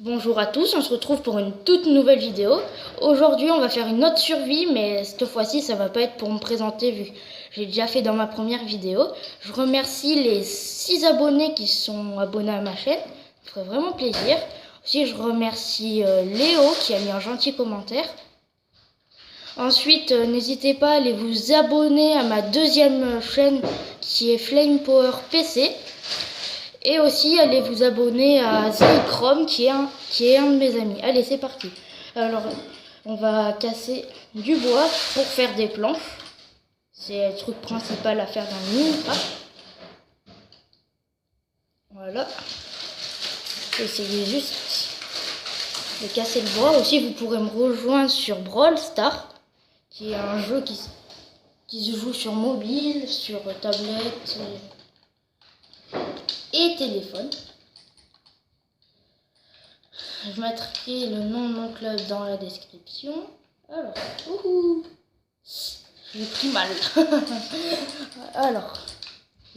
Bonjour à tous, on se retrouve pour une toute nouvelle vidéo. Aujourd'hui on va faire une autre survie, mais cette fois-ci ça va pas être pour me présenter vu que j'ai déjà fait dans ma première vidéo. Je remercie les 6 abonnés qui sont abonnés à ma chaîne, ça ferait vraiment plaisir. Aussi je remercie Léo qui a mis un gentil commentaire. Ensuite n'hésitez pas à aller vous abonner à ma deuxième chaîne qui est Flame Power PC. Et aussi, allez vous abonner à Chrome qui est un de mes amis. Allez, c'est parti. Alors, on va casser du bois pour faire des planches. C'est le truc principal à faire dans le Minecraft. Voilà. Essayez juste de casser le bois. Aussi, vous pourrez me rejoindre sur Brawl Stars, qui est un jeu qui se joue sur mobile, sur tablette et téléphone. Je mettrai le nom de mon club dans la description. Alors, j'ai pris mal. Alors,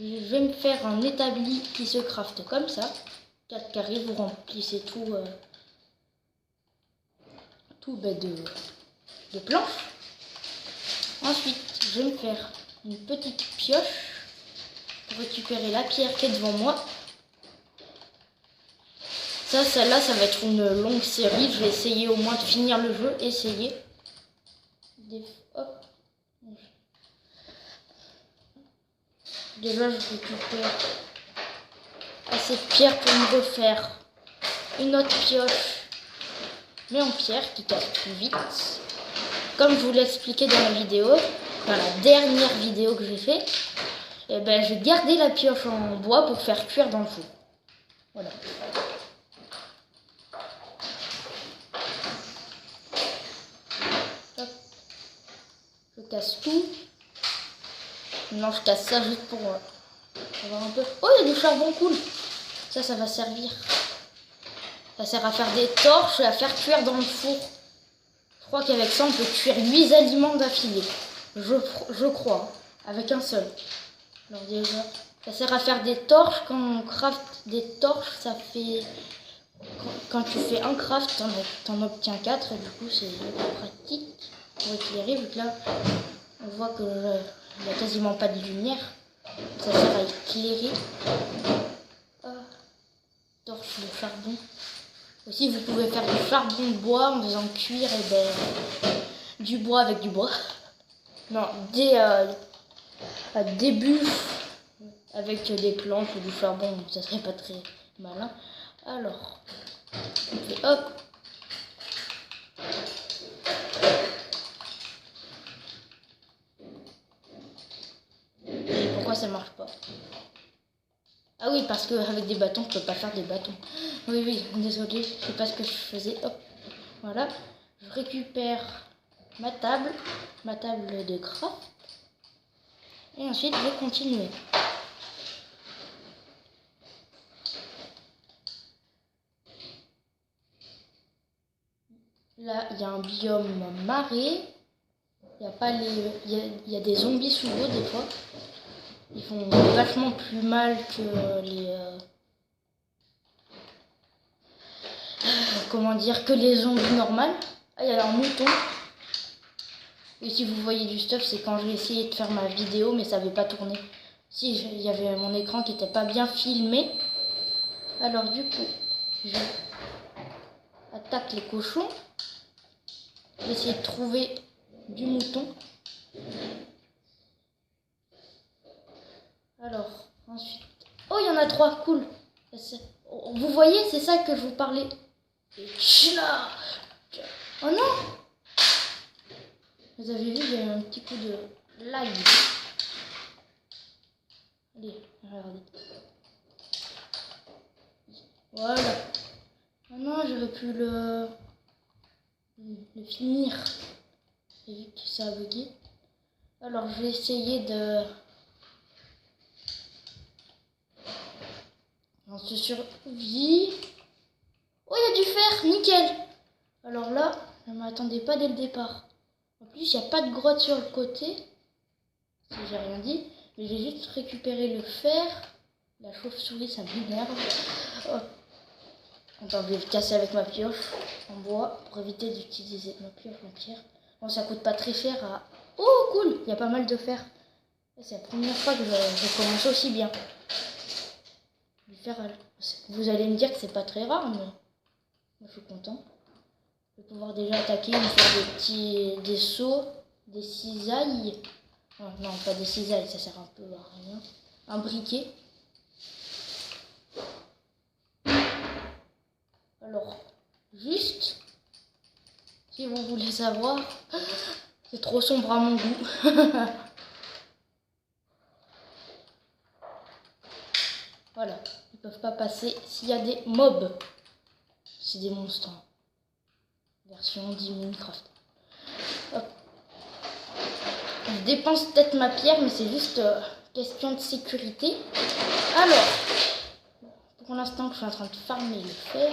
je vais me faire un établi qui se crafte comme ça. 4 carrés, vous remplissez tout de planches. Ensuite, je vais me faire une petite pioche pour récupérer la pierre qui est devant moi. Celle-là, ça va être une longue série. Je vais essayer au moins de finir le jeu. Essayer. Hop. Déjà, je récupère assez de pierre pour me refaire une autre pioche, mais en pierre qui casse plus vite. Comme je vous l'ai expliqué dans la vidéo, dans la dernière vidéo que j'ai fait, et ben, j'ai gardé la pioche en bois pour faire cuire dans le four. Voilà. Je casse tout. Non, je casse ça juste pour avoir un peu. Oh, il y a du charbon, cool. Ça va servir. Ça sert à faire des torches et à faire cuire dans le four. Je crois qu'avec ça, on peut cuire 8 aliments d'affilée. Je crois. Avec un seul. Alors déjà, ça sert à faire des torches. Quand on craft des torches, ça fait... Quand tu fais un craft, t'en obtiens 4. Et du coup, c'est pratique pour éclairer. Vu que là, on voit que il n'y a quasiment pas de lumière. Ça sert à éclairer. Torche de charbon. Aussi, vous pouvez faire du charbon de bois en faisant cuire du bois avec du bois. Non, des bûches avec des planches ou du charbon. Ça serait pas très malin. Alors, on fait hop. Et pourquoi ça marche pas? Ah oui, parce qu'avec des bâtons, je peux pas faire des bâtons. Oui, désolé, je sais pas ce que je faisais. Hop, voilà. Je récupère ma table de craft. Et ensuite, je vais continuer. Là, il y a un biome marée. Il y a des zombies sous l'eau des fois. Ils font vachement plus mal que que les zombies normales. Ah, il y a un mouton. Et si vous voyez du stuff, c'est quand j'ai essayé de faire ma vidéo, mais ça n'avait pas tourné. Si, il y avait mon écran qui n'était pas bien filmé. Alors du coup, j'attaque les cochons. Je vais essayer de trouver du mouton. Alors, ensuite... Oh, il y en a 3, cool. Vous voyez, c'est ça que je vous parlais. Oh non! Vous avez vu, il y a un petit coup de lag. Allez, regardez. Voilà. Maintenant, j'aurais pu le finir. J'ai vu que ça a bugué. Alors, je vais essayer de... On se survit. Oh, il y a du fer, nickel. Alors là, je ne m'attendais pas dès le départ. En plus, il n'y a pas de grotte sur le côté. Si j'ai rien dit. Mais j'ai juste récupéré le fer. La chauve-souris, ça m'énerve. Oh. Attends, je vais le casser avec ma pioche en bois pour éviter d'utiliser ma pioche en pierre. Bon, ça coûte pas très cher à... Oh, cool, il y a pas mal de fer. C'est la première fois que je commence aussi bien. Vous allez me dire que c'est pas très rare, mais moi, je suis content. Je vais pouvoir déjà attaquer, me faire des sauts, des cisailles. Oh, non, pas des cisailles, ça sert un peu à rien. Un briquet. Alors, juste, si vous voulez savoir, c'est trop sombre à mon goût. Voilà, ils peuvent pas passer s'il y a des mobs. C'est des monstres. Hein. Version 10 Minecraft. Hop. Je dépense peut-être ma pierre, mais c'est juste question de sécurité. Alors, pour l'instant que je suis en train de farmer le fer.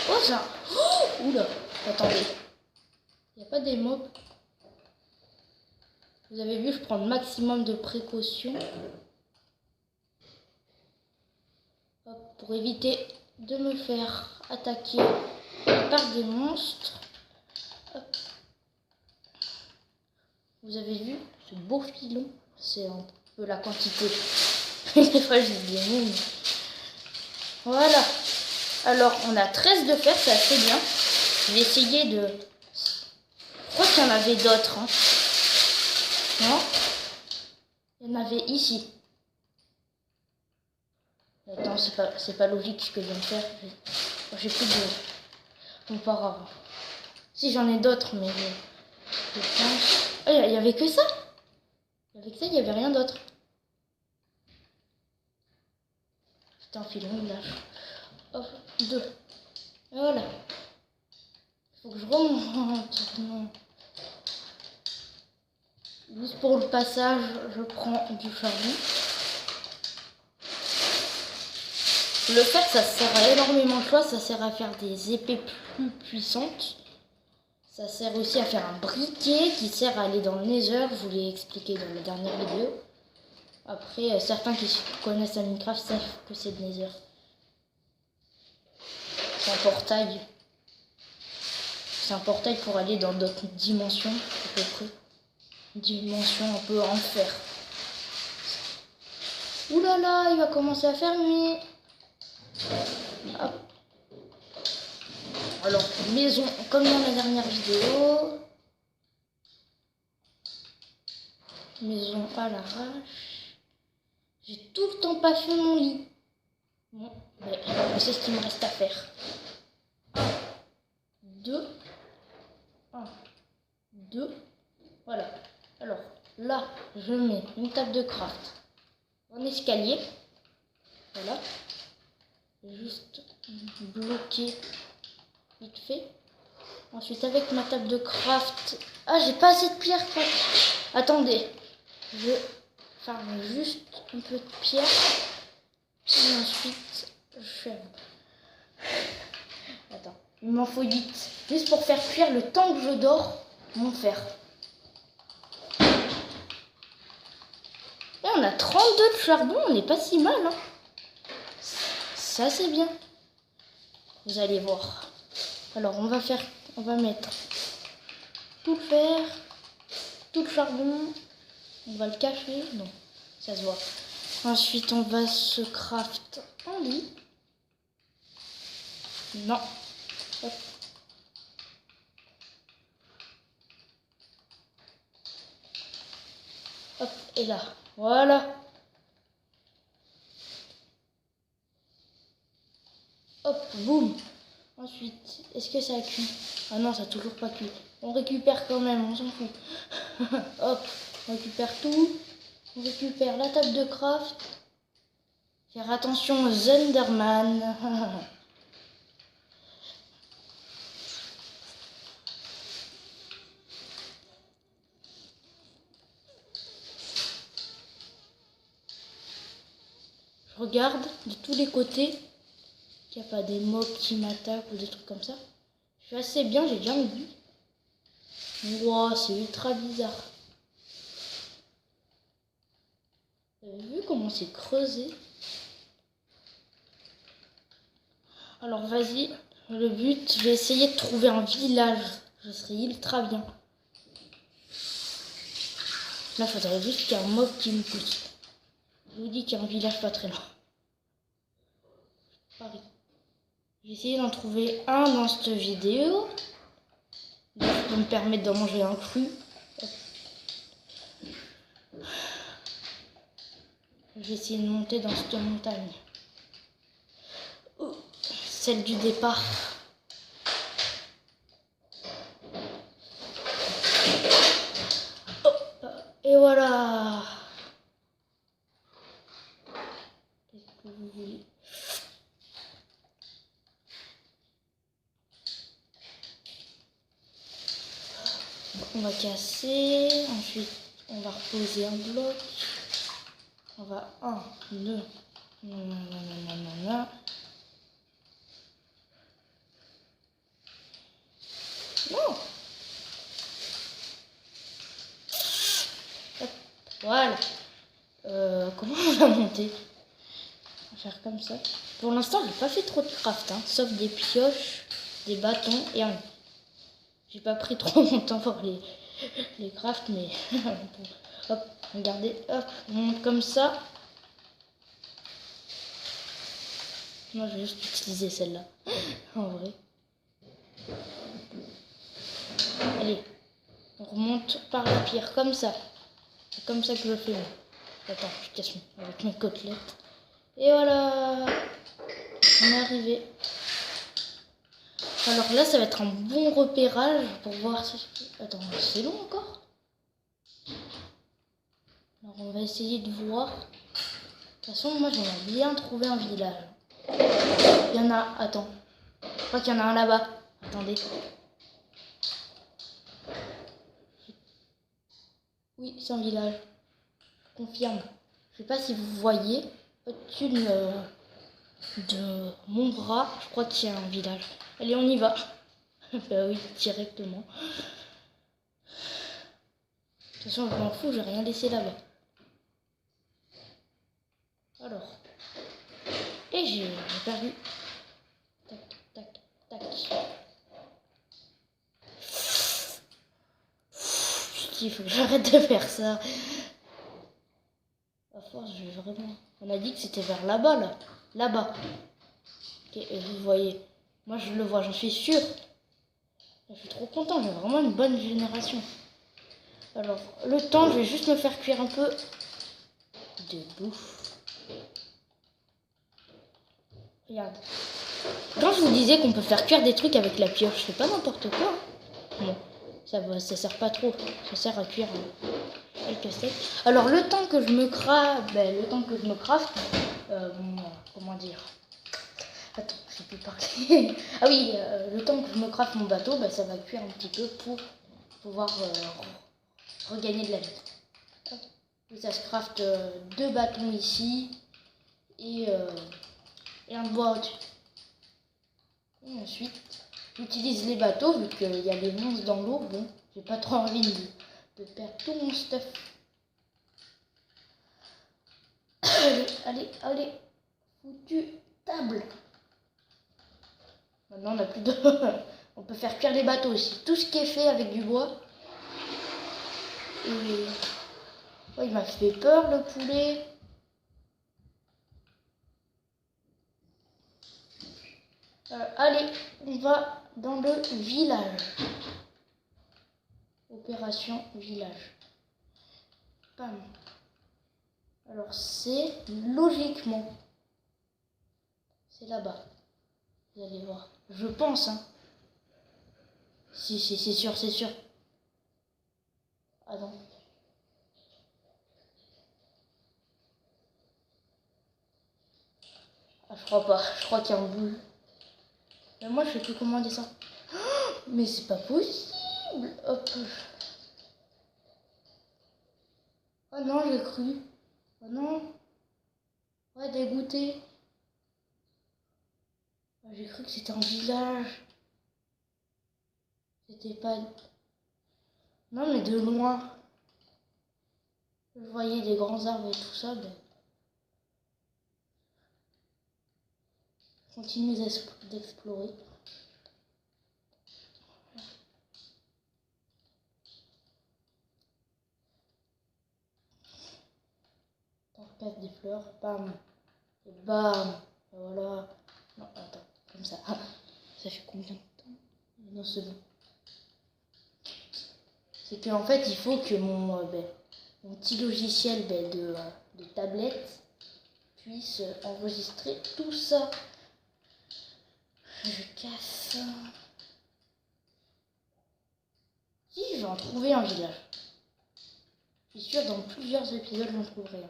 Oh, ça. Oh, oula, attendez. Il n'y a pas des mobs. Vous avez vu, je prends le maximum de précautions. Hop, pour éviter de me faire attaquer par des monstres. Hop. Vous avez vu ce beau filon? C'est un peu la quantité. Des fois, je dis des mots. Voilà. Alors, on a 13 de fer, c'est assez bien. Je vais essayer de... Je crois qu'il y en avait d'autres. Hein. Non? Il y en avait ici. Attends, c'est pas logique ce que je viens de faire. J'ai plus de... Bon, pas grave. Si, j'en ai d'autres, mais je pense... Oh, il y avait que ça? Avec ça, il n'y avait rien d'autre. Putain, filon, il lâche. Hop, 2. Voilà. Faut que je remonte. Non. Juste pour le passage, je prends du charbon. Le fer, ça sert à énormément de choses. Ça sert à faire des épées plus puissantes. Ça sert aussi à faire un briquet qui sert à aller dans le Nether. Je vous l'ai expliqué dans la dernière vidéo. Après, certains qui connaissent la Minecraft savent que c'est le Nether. C'est un portail. C'est un portail pour aller dans d'autres dimensions, à peu près. Dimension un peu enfer. Ouh là là, il va commencer à faire nuit. Hop. Alors, maison, comme dans la dernière vidéo. Maison à l'arrache. J'ai tout le temps pas fait mon lit. Bon, ben, je sais ce qu'il me reste à faire. 1, 2. 1, 2. Voilà. Alors, là, je mets une table de craft. Un escalier. Voilà. Juste bloquer vite fait. Ensuite, avec ma table de craft. Ah, j'ai pas assez de pierre. Attendez. Je farme juste un peu de pierre. Et ensuite, je fais... Attends. Il m'en faut 8. Juste pour faire cuire le temps que je dors mon fer. Et on a 32 de charbon. On n'est pas si mal. Hein. C'est assez bien. Vous allez voir. Alors, on va mettre tout le fer, tout le charbon. On va le cacher. Non, ça se voit. Ensuite, on va se craft un lit. Non. Hop. Hop, et là. Voilà. Hop, boum. Ensuite, est-ce que ça a cuit? Ah non, ça n'a toujours pas cuit. On récupère quand même, on s'en fout. Hop, on récupère tout. On récupère la table de craft. Faire attention aux Enderman. Je regarde de tous les côtés qu'il n'y a pas des mobs qui m'attaquent ou des trucs comme ça. Je suis assez bien, j'ai jamais vu. Wow, c'est ultra bizarre. Vous avez vu comment c'est creusé? Alors vas-y, le but, je vais essayer de trouver un village. Je serai ultra bien. Là, il faudrait juste qu'il y ait un mob qui me pousse. Je vous dis qu'il y a un village pas très loin. Paris. J'ai essayé d'en trouver un dans cette vidéo. Ça peut me permettre d'en manger un cru. J'ai essayé de monter dans cette montagne. Celle du départ. Et voilà. Qu'est-ce que vous voulez? On va casser. Ensuite, on va reposer un bloc. On va 1, 2. Non. Hop, voilà. Comment on va monter? On va faire comme ça. Pour l'instant, j'ai pas fait trop de craft, hein, sauf des pioches, des bâtons et un. J'ai pas pris trop mon temps pour les crafts, mais hop, regardez, hop, on monte comme ça. Moi, je vais juste utiliser celle-là, en vrai. Allez, on remonte par la pierre, comme ça. C'est comme ça que je fais. Attends, je casse avec mes côtelettes. Et voilà, on est arrivé. Alors là, ça va être un bon repérage pour voir si... Attends, c'est long encore. Alors on va essayer de voir. De toute façon, moi j'aimerais bien trouver un village. Il y en a, attends. Je crois qu'il y en a un là-bas. Attendez. Oui, c'est un village. Je confirme. Je sais pas si vous voyez. Au-dessus de mon bras, je crois qu'il y a un village. Allez, on y va. Bah oui, directement. De toute façon, je m'en fous, j'ai rien laissé là-bas. Alors. Et j'ai perdu. Tac, tac, tac. Il faut que j'arrête de faire ça. À force, je vais vraiment... On a dit que c'était vers là-bas, là. Là-bas. Ok, et vous voyez. Moi, je le vois, j'en suis sûre. Je suis trop content, j'ai vraiment une bonne génération. Alors, le temps, je vais juste me faire cuire un peu de bouffe. Regarde. Quand je vous disais qu'on peut faire cuire des trucs avec la pioche, c'est pas n'importe quoi. Bon, ça sert pas trop. Ça sert à cuire quelques steaks. Alors, le temps que je me craft, comment dire? Attends, je sais plus parler. Ah oui, le temps que je me craft mon bateau, ça va cuire un petit peu pour pouvoir regagner de la vie. Et ça se craft 2 bâtons ici et un bois au-dessus. Et ensuite, j'utilise les bateaux vu qu'il y a des monstres dans l'eau. Bon, j'ai pas trop envie de perdre tout mon stuff. Allez, foutu table. Maintenant, on n'a plus de... On peut faire cuire les bateaux aussi. Tout ce qui est fait avec du bois. Et... Oh, il m'a fait peur, le poulet. Allez, on va dans le village. Opération village. Bam. Alors, c'est logiquement... C'est là-bas. Vous allez voir. Je pense, hein. Si, c'est sûr, c'est sûr. Ah non. Ah, je crois pas. Je crois qu'il y a un boule. Mais moi, je sais plus comment dire ça. Oh, mais c'est pas possible. Hop. Oh non, j'ai cru. Oh non. Ouais, dégoûté. Oh, j'ai cru que c'était un village. C'était pas... Non, mais de loin. Je voyais des grands arbres et tout ça. Mais... continue d'explorer. On casse des fleurs, bam, et bam, et voilà. Non, attends, comme ça. Ça fait combien de temps? Non, c'est bon. C'est qu'en fait, il faut que mon petit logiciel de tablette puisse enregistrer tout ça. Je casse ça. Si, je vais en trouver un village. Je suis sûre, dans plusieurs épisodes, j'en trouverai un.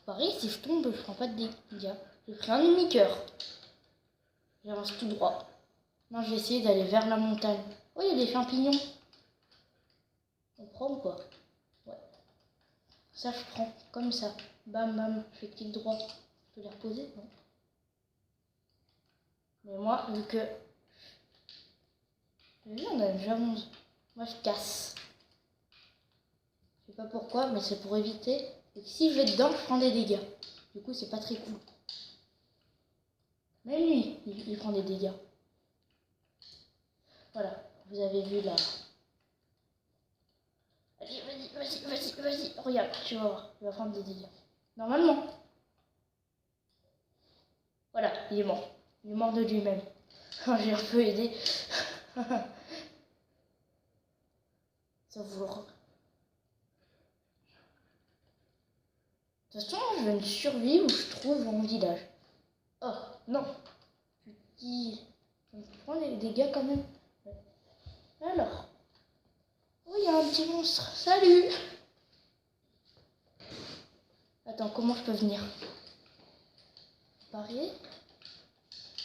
Pareil, si je tombe, je prends pas de dégâts. J'ai pris un demi-cœur. J'avance tout droit. Non, je vais essayer d'aller vers la montagne. Oh, il y a des champignons. On prend ou pas? Ouais. Ça, je prends comme ça. Bam, bam. Je fais clic droit. Je peux les reposer? Non. Mais moi, vu que... Vu, on a déjà 11. Moi, je casse. Je sais pas pourquoi, mais c'est pour éviter. Et si je vais dedans, je prends des dégâts. Du coup, c'est pas très cool. Même lui, il prend des dégâts. Voilà, vous avez vu là. Allez, vas-y. Regarde, tu vas voir. Il va prendre des dégâts. Normalement. Voilà, il est mort. Il est mort de lui-même. J'ai un peu aidé. Ça vous... De toute façon, je veux une survie où je trouve mon village. Oh, non. Je prends les dégâts quand même. Alors. Oh, il y a un petit monstre. Salut. Attends, comment je peux venir? Parier?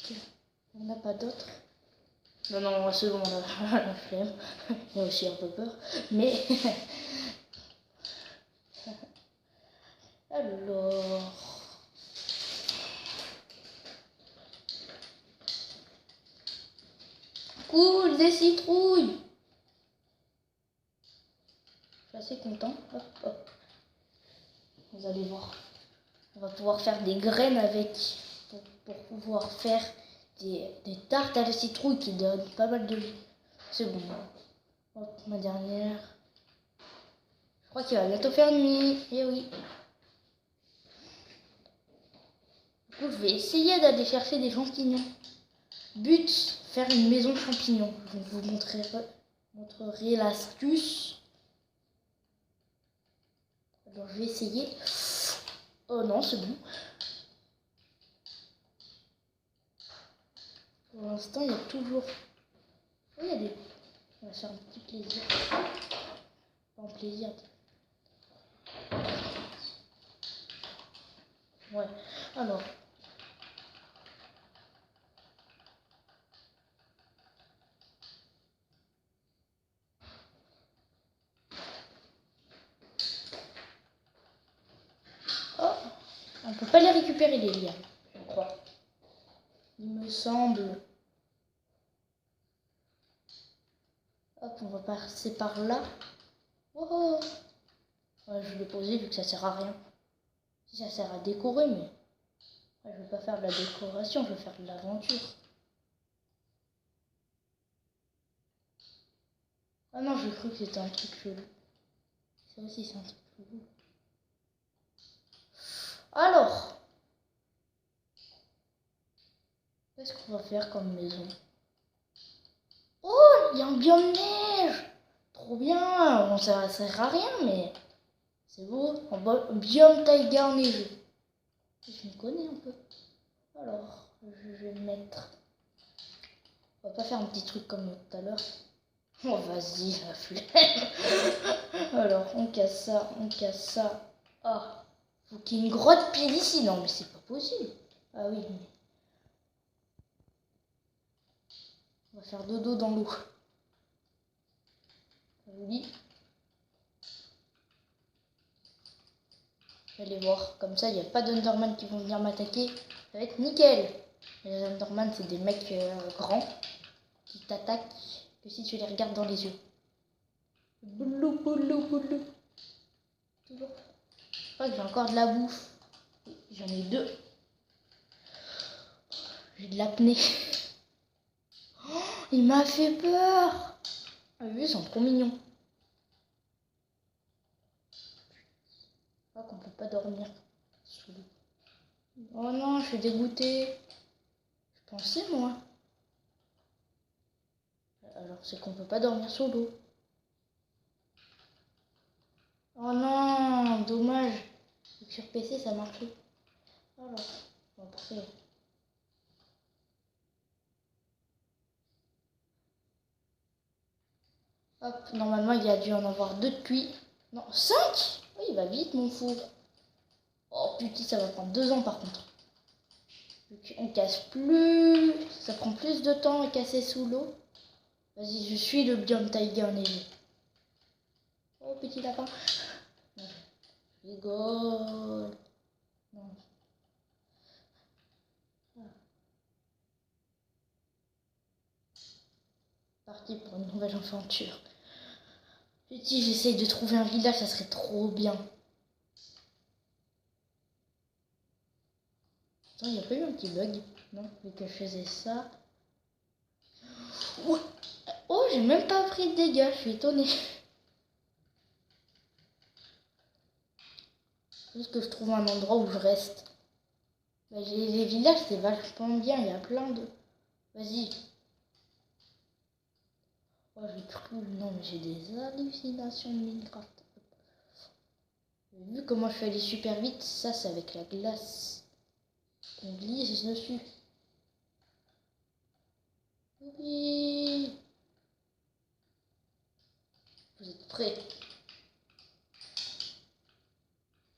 Il n'y en a pas d'autres? Non, c'est bon, la flemme. J'ai aussi un peu peur. Mais... Alors... Cool, des citrouilles. Je suis assez content. Hop. Vous allez voir. On va pouvoir faire des graines avec. Pour pouvoir faire des tartes à la citrouille qui donnent pas mal de vie. C'est bon. Hop, ma dernière. Je crois qu'il va bientôt faire nuit. Eh oui. Du coup, je vais essayer d'aller chercher des champignons. But, faire une maison champignon. Je vous montrerai l'astuce. Alors, je vais essayer. Oh non, c'est bon. Pour l'instant, il y a toujours... Oh, il y a des... On va faire un petit plaisir. Pas un plaisir. Ouais, alors... Oh, on peut pas les récupérer les liens, je crois. Il me semble... Hop, on va passer par là. Oh, ouais, je l'ai posé vu que ça sert à rien. Si ça sert à décorer, mais... Ouais, je veux pas faire de la décoration, je veux faire de l'aventure. Ah non, j'ai cru que c'était un truc chelou. Ça aussi, c'est un truc chelou. Alors, qu'est-ce qu'on va faire comme maison? Oh, il y a un biome neige. Trop bien. Bon, ça sert à rien, mais c'est beau. Un biome taïga enneigé. Je m'y connais un peu. Alors, je vais mettre... On va pas faire un petit truc comme tout à l'heure. Oh, vas-y, la flemme. Alors, on casse ça. Ah, faut qu'il y ait une grotte pile ici. Non, mais c'est pas possible. Ah oui, mais... On va faire dodo dans l'eau. Oui. Allez voir, comme ça il n'y a pas d'Underman qui vont venir m'attaquer. Ça va être nickel. Les Underman, c'est des mecs grands qui t'attaquent que si tu les regardes dans les yeux. Boulou. Toujours. Je crois que j'ai encore de la bouffe. Oui, j'en ai 2. J'ai de l'apnée. Oh, il m'a fait peur. Ah oui, ils sont trop mignons. Je crois qu'on peut pas dormir sous l'eau. Oh non, je suis dégoûtée. Je pensais, moi. Alors, c'est qu'on peut pas dormir sous l'eau. Oh non, dommage. Sur PC, ça marchait. Alors, bon, parfait. Hop, normalement, il y a dû en avoir 2 de cuits. Non, 5. Oui, il va vite, mon four. Oh putain, ça va prendre 2 ans par contre. On casse plus. Ça prend plus de temps à casser sous l'eau. Vas-y, je suis le biome taïga enneigé. Oh, petit lapin. Non, je rigole. Non. Parti pour une nouvelle aventure. Petit, j'essaye de trouver un village, ça serait trop bien. Attends, il n'y a pas eu un petit bug? Non, vu que je faisais ça. Ouais. Oh, j'ai même pas pris de dégâts, je suis étonnée. Juste que je trouve un endroit où je reste. Bah, les villages, c'est vachement bien, il y a plein de... Vas-y. Oh, j'ai cru... Non, mais j'ai des hallucinations de Minecraft. Vu comment je fais aller super vite, ça, c'est avec la glace. On glisse dessus. Oui. Vous êtes prêts?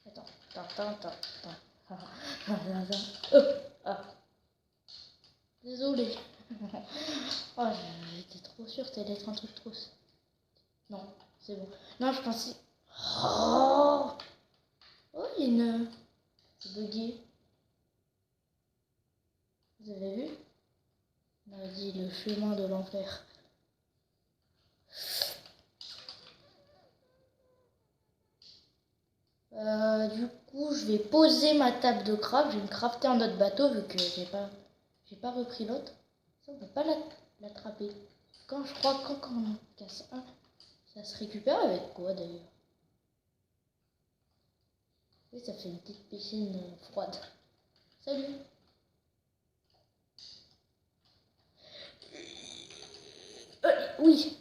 Attends. Ah. Désolé. Oh, j'étais trop sûre que ça allait être un truc trop... Non, c'est bon. Non, je pensais... Oh, il y a une... C'est bugué. Vous avez vu? On a dit le chemin de l'enfer. Du coup, je vais poser ma table de craft. Je vais me crafter un autre bateau vu que j'ai pas repris l'autre. Ça, on peut pas l'attraper. Je crois quand on en casse un, ça se récupère avec quoi d'ailleurs? Oui, ça fait une petite piscine froide. Salut. Oui.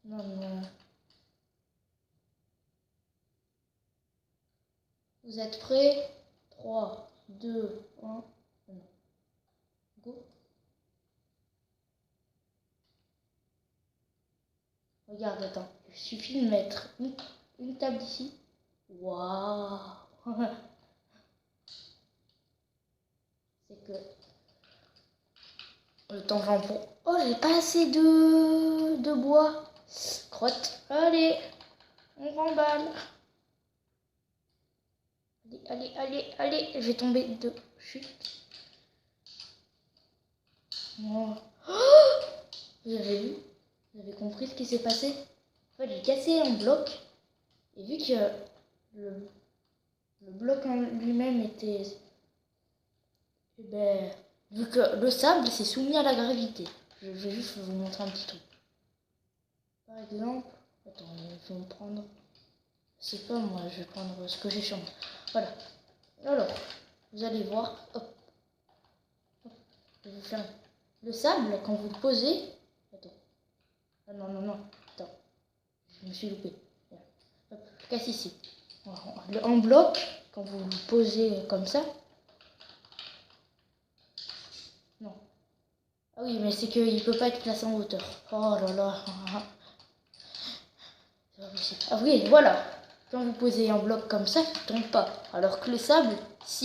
Non. Vous êtes prêts? 3, 2, 1. Go. Regarde, attends. Il suffit de mettre une table ici. Waouh. C'est que le temps jambon. Oh, j'ai pas assez de bois. Crotte. Allez, on remballe. Allez. Je vais tomber de chute. Oh. Vous avez vu? Vous avez compris ce qui s'est passé? En fait, j'ai cassé un bloc. Et vu que le bloc en lui-même était... Eh ben, vu que le sable c'est soumis à la gravité. Je vais juste vous montrer un petit truc. Par exemple, attends, il faut me prendre... C'est pas moi, je vais prendre ce que j'ai sur moi. Voilà. Alors, vous allez voir. Hop. Je vais vous faire le sable quand vous le posez. Attends. Ah non. Attends. Je me suis loupé. Hop, je casse ici. En bloc, quand vous le posez comme ça. Non. Ah oui, mais c'est qu'il ne peut pas être placé en hauteur. Oh là là. Ah oui, voilà. Quand vous posez un bloc comme ça, il ne tombe pas. Alors que le sable, si.